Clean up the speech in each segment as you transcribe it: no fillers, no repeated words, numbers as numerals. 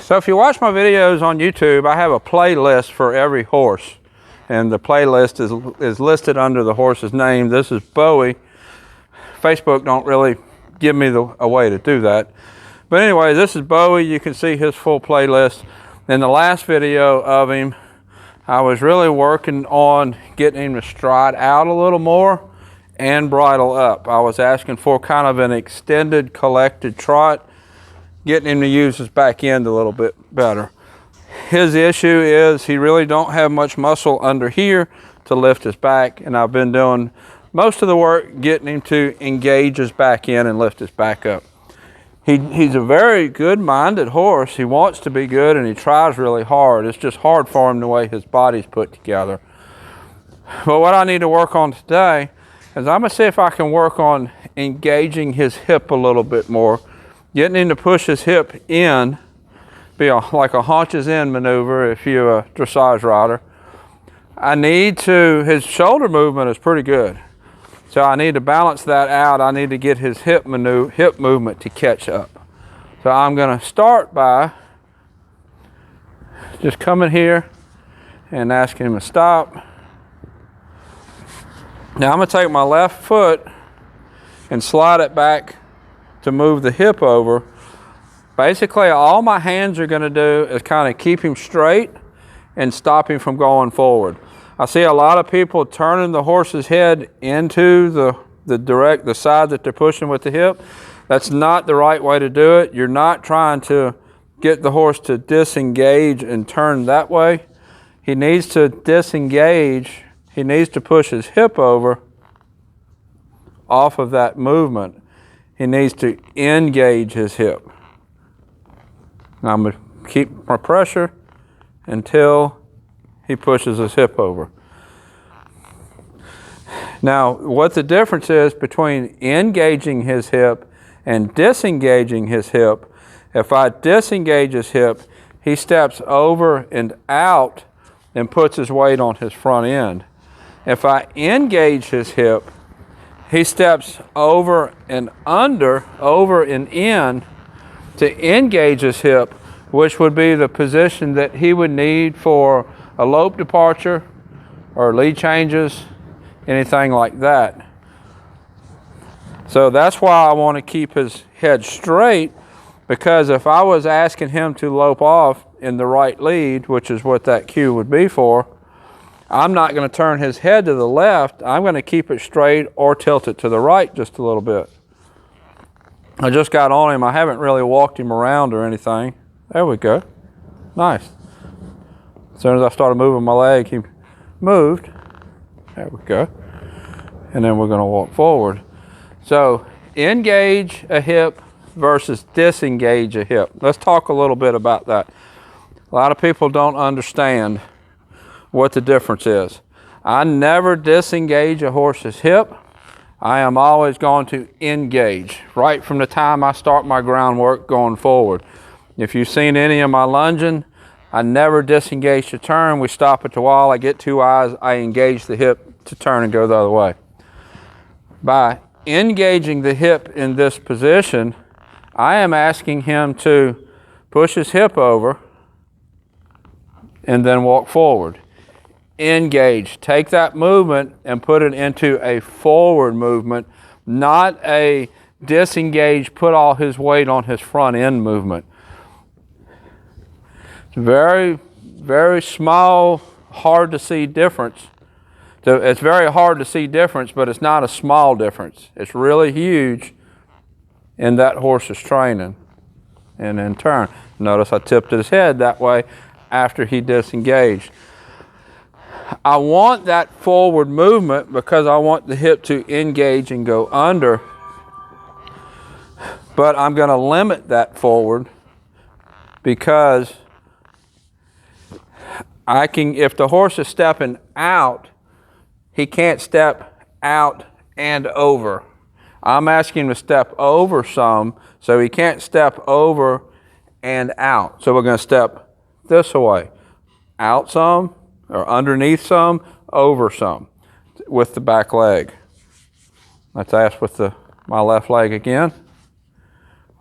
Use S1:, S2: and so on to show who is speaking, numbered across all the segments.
S1: So if you watch my videos on YouTube, I have a playlist for every horse. And the playlist is listed under the horse's name. This is Bowie. Facebook don't really give me a way to do that. But anyway, this is Bowie. You can see his full playlist. In the last video of him, I was really working on getting him to stride out a little more and bridle up. I was asking for kind of an extended collected trot, getting him to use his back end a little bit better. His issue is he really don't have much muscle under here to lift his back, and I've been doing most of the work getting him to engage his back end and lift his back up. He's a very good-minded horse. He wants to be good, and he tries really hard. It's just hard for him the way his body's put together. But what I need to work on today is I'm going to see if I can work on engaging his hip a little bit more, getting him to push his hip in, be like a haunches in maneuver if you're a dressage rider. His shoulder movement is pretty good. So I need to balance that out. I need to get his hip movement to catch up. So I'm going to start by just coming here and asking him to stop. Now I'm going to take my left foot and slide it back to move the hip over. Basically, all my hands are going to do is kind of keep him straight and stop him from going forward. I see a lot of people turning the horse's head into the side that they're pushing with the hip. That's not the right way to do it. You're not trying to get the horse to disengage and turn that way. He needs to disengage. He needs to push his hip over off of that movement. He needs to engage his hip. Now I'm going to keep my pressure until he pushes his hip over. Now, what the difference is between engaging his hip and disengaging his hip, if I disengage his hip, he steps over and out and puts his weight on his front end. If I engage his hip, he steps over and under, over and in to engage his hip, which would be the position that he would need for a lope departure or lead changes, anything like that. So that's why I want to keep his head straight, because if I was asking him to lope off in the right lead, which is what that cue would be for, I'm not going to turn his head to the left. I'm going to keep it straight or tilt it to the right just a little bit. I just got on him. I haven't really walked him around or anything. There we go. Nice. As soon as I started moving my leg, he moved. There we go. And then we're going to walk forward. So engage a hip versus disengage a hip. Let's talk a little bit about that. A lot of people don't understand what the difference is. I never disengage a horse's hip. I am always going to engage right from the time I start my groundwork going forward. If you've seen any of my lunging, I never disengage the turn. We stop at the wall. I get two eyes. I engage the hip to turn and go the other way. By engaging the hip in this position, I am asking him to push his hip over and then walk forward. Engage. Take that movement and put it into a forward movement, not a disengage, put all his weight on his front end movement. Very, very small, hard to see difference. So it's very hard to see difference, but it's not a small difference. It's really huge in that horse's training. And in turn, notice I tipped his head that way after he disengaged. I want that forward movement because I want the hip to engage and go under, but I'm going to limit that forward because if the horse is stepping out, he can't step out and over. I'm asking him to step over some, so he can't step over and out. So we're going to step this way, out some, or underneath some, over some, with the back leg. Let's ask with my left leg again.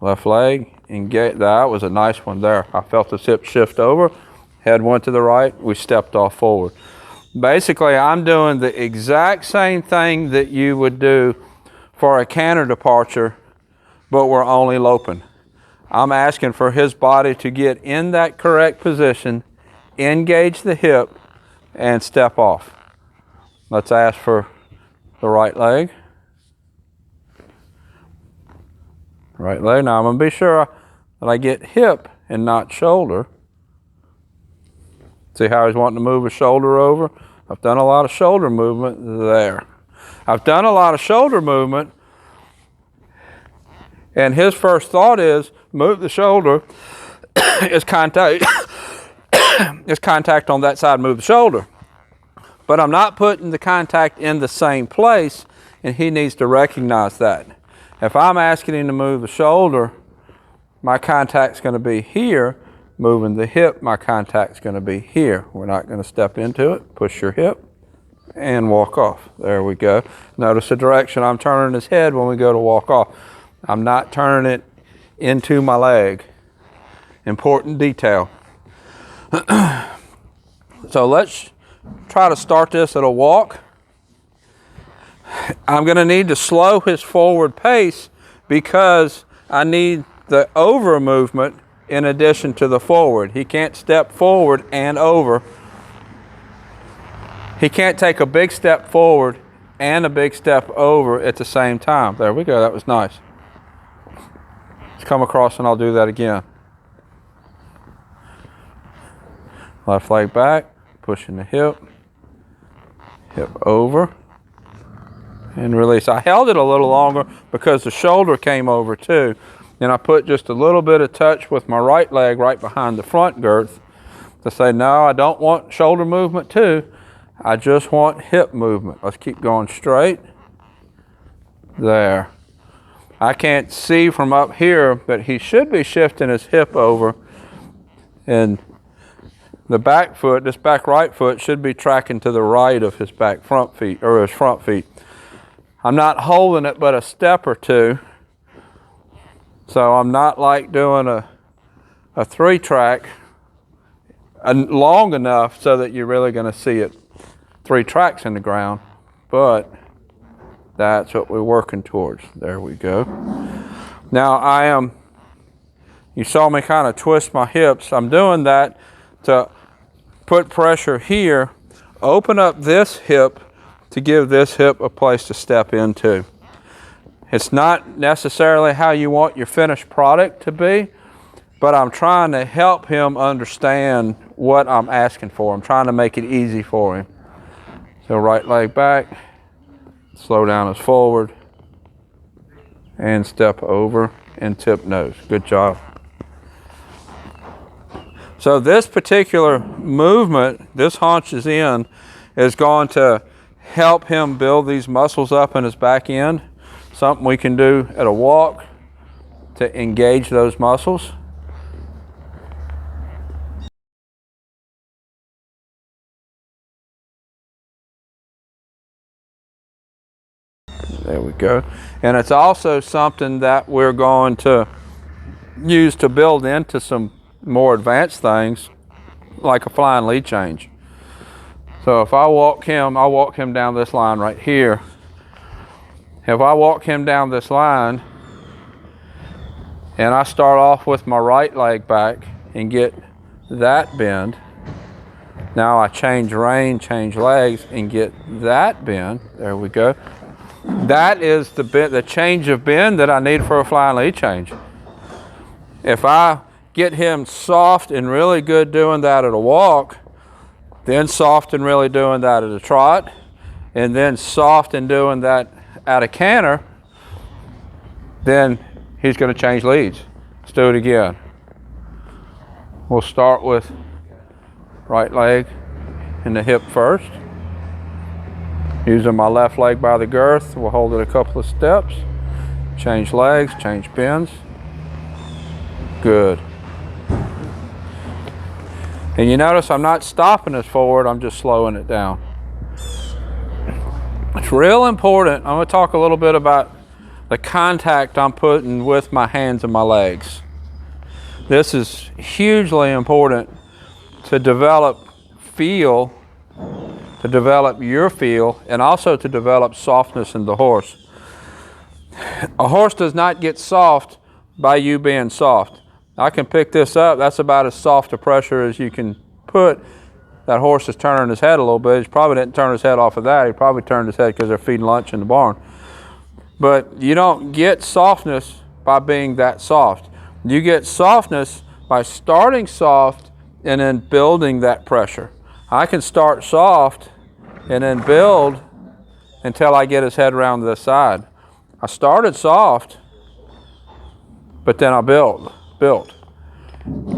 S1: Left leg, engage. That was a nice one there. I felt his hip shift over, head went to the right, we stepped off forward. Basically, I'm doing the exact same thing that you would do for a canter departure, but we're only loping. I'm asking for his body to get in that correct position, engage the hip, and step off. Let's ask for the right leg. Right leg. Now I'm going to be sure that I get hip and not shoulder. See how he's wanting to move his shoulder over? I've done a lot of shoulder movement there. I've done a lot of shoulder movement, and his first thought is move the shoulder. Is contact is contact on that side, move the shoulder. But I'm not putting the contact in the same place, and he needs to recognize that. If I'm asking him to move the shoulder, my contact's going to be here. Moving the hip, my contact's going to be here. We're not going to step into it. Push your hip and walk off. There we go. Notice the direction I'm turning his head when we go to walk off. I'm not turning it into my leg. Important detail. So let's try to start this at a walk. I'm going to need to slow his forward pace because I need the over movement in addition to the forward. He can't step forward and over. He can't take a big step forward and a big step over at the same time. There we go, that was nice. Let's come across and I'll do that again. Left leg back, pushing the hip over, and release. I held it a little longer because the shoulder came over too. And I put just a little bit of touch with my right leg right behind the front girth to say, no, I don't want shoulder movement too. I just want hip movement. Let's keep going straight. There. I can't see from up here, but he should be shifting his hip over. And the back foot, this back right foot, should be tracking to the right of his back front feet, or his front feet. I'm not holding it but a step or two. So I'm not like doing a 3-track long enough so that you're really going to see it 3 tracks in the ground, but that's what we're working towards. There we go. Now you saw me kind of twist my hips. I'm doing that to put pressure here, open up this hip to give this hip a place to step into. It's not necessarily how you want your finished product to be, but I'm trying to help him understand what I'm asking for. I'm trying to make it easy for him. So right leg back, slow down his forward, and step over and tip nose. Good job. So this particular movement, this haunches in, is going to help him build these muscles up in his back end. Something we can do at a walk to engage those muscles. There we go. And it's also something that we're going to use to build into some more advanced things, like a flying lead change. So if I walk him, I'll walk him down this line right here. If I walk him down this line and I start off with my right leg back and get that bend, now I change rein, change legs, and get that bend. There we go. That is the change of bend that I need for a flying lead change. If I get him soft and really good doing that at a walk, then soft and really doing that at a trot, and then soft and doing that at a canter, then he's going to change leads. Let's do it again. We'll start with right leg and the hip first. Using my left leg by the girth, we'll hold it a couple of steps. Change legs, change bends. Good. And you notice I'm not stopping this forward, I'm just slowing it down. It's real important. I'm going to talk a little bit about the contact I'm putting with my hands and my legs. This is hugely important to develop feel, to develop your feel, and also to develop softness in the horse. A horse does not get soft by you being soft. I can pick this up. That's about as soft a pressure as you can put. That horse is turning his head a little bit. He probably didn't turn his head off of that. He probably turned his head because they're feeding lunch in the barn. But you don't get softness by being that soft. You get softness by starting soft and then building that pressure. I can start soft and then build until I get his head around to the side. I started soft, but then I built.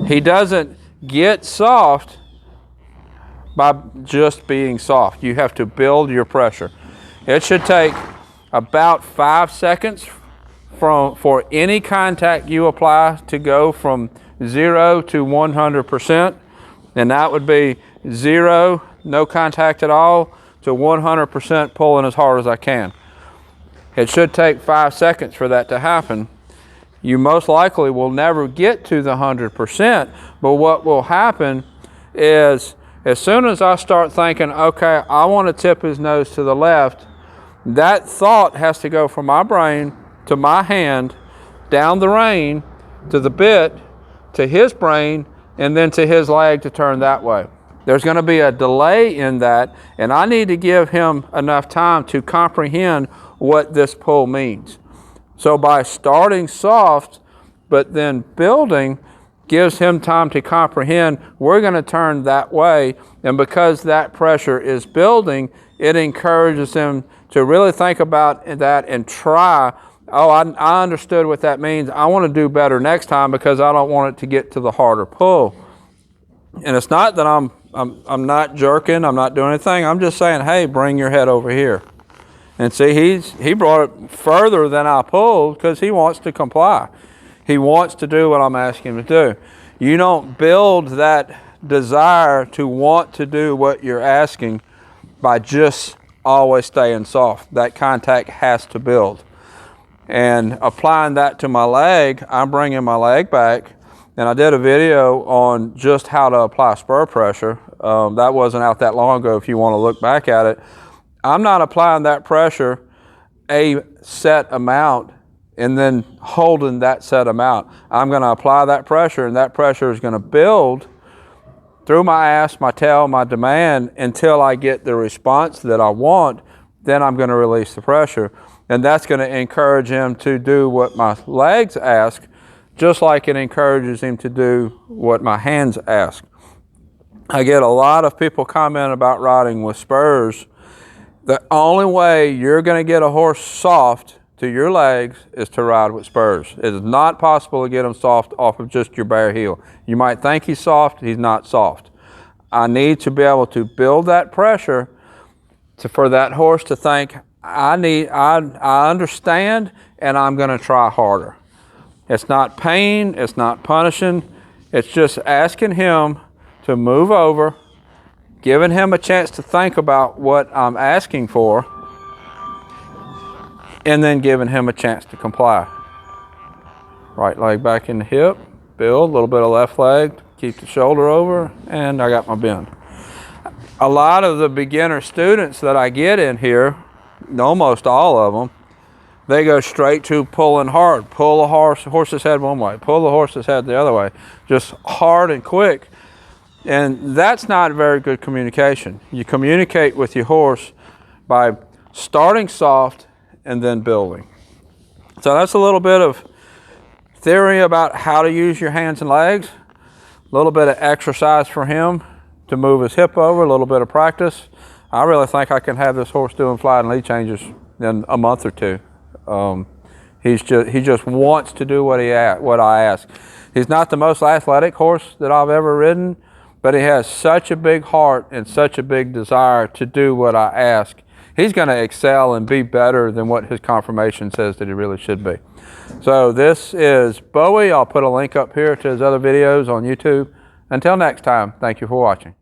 S1: He doesn't get soft by just being soft. You have to build your pressure. It should take about 5 seconds for any contact you apply to go from 0 to 100%, and that would be 0, no contact at all, to 100% pulling as hard as I can. It should take 5 seconds for that to happen. You most likely will never get to the 100%, but what will happen is as soon as I start thinking, okay, I want to tip his nose to the left, that thought has to go from my brain to my hand, down the rein, to the bit, to his brain, and then to his leg to turn that way. There's going to be a delay in that, and I need to give him enough time to comprehend what this pull means. So by starting soft, but then building, gives him time to comprehend, we're going to turn that way, and because that pressure is building, it encourages him to really think about that and try, oh, I understood what that means. I want to do better next time because I don't want it to get to the harder pull. And it's not that I'm not jerking, I'm not doing anything. I'm just saying, hey, bring your head over here. And see, he brought it further than I pulled because he wants to comply. He wants to do what I'm asking him to do. You don't build that desire to want to do what you're asking by just always staying soft. That contact has to build. And applying that to my leg, I'm bringing my leg back. And I did a video on just how to apply spur pressure. That wasn't out that long ago if you want to look back at it. I'm not applying that pressure a set amount and then holding that set amount. I'm going to apply that pressure, and that pressure is going to build through my ass, my tail, my demand until I get the response that I want. Then I'm going to release the pressure. And that's going to encourage him to do what my legs ask, just like it encourages him to do what my hands ask. I get a lot of people comment about riding with spurs. The only way you're going to get a horse soft to your legs is to ride with spurs. It is not possible to get him soft off of just your bare heel. You might think he's soft, he's not soft. I need to be able to build that pressure for that horse to think, I understand, and I'm going to try harder. It's not pain, it's not punishing, it's just asking him to move over, giving him a chance to think about what I'm asking for, and then giving him a chance to comply. Right leg back in the hip, build, a little bit of left leg, keep the shoulder over, and I got my bend. A lot of the beginner students that I get in here, almost all of them, they go straight to pulling hard. Pull the horse's head one way, pull the horse's head the other way, just hard and quick. And that's not very good communication. You communicate with your horse by starting soft and then building. So that's a little bit of theory about how to use your hands and legs, a little bit of exercise for him to move his hip over, a little bit of practice. I really think I can have this horse doing fly and lead changes in a month or two. He just wants to do what I ask. He's not the most athletic horse that I've ever ridden, but he has such a big heart and such a big desire to do what I ask. He's going to excel and be better than what his conformation says that he really should be. So this is Bowie. I'll put a link up here to his other videos on YouTube. Until next time, thank you for watching.